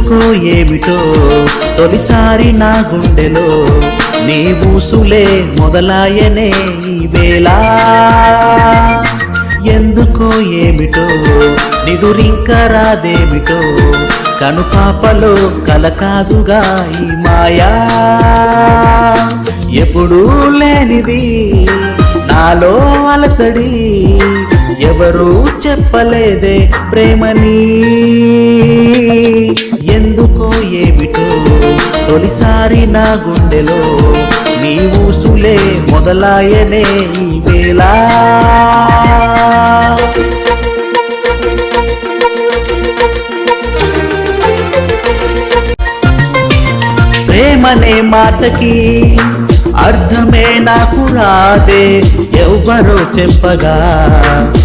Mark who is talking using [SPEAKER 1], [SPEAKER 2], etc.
[SPEAKER 1] ఎందుకో ఏమిటో తొలిసారి నా గుండెలో నీ ఊసులే మొదలాయనే ఈ వేళ. ఎందుకో ఏమిటో నిదురింక రాదేమిటో కనుపాపలో కల కాదుగా ఈ మాయా. ఎప్పుడూ లేనిది నాలో అలసడి, ఎవరూ చెప్పలేదే ప్రేమని. ఎందుకో ఏమిటో తొలిసారి నా గుండెలో నీ ఊసులే మొదలాయనే ఈ వేళ. ప్రేమనే మాటకి అర్థమే నాకు రాదే, ఎవ్వరో చెప్పగా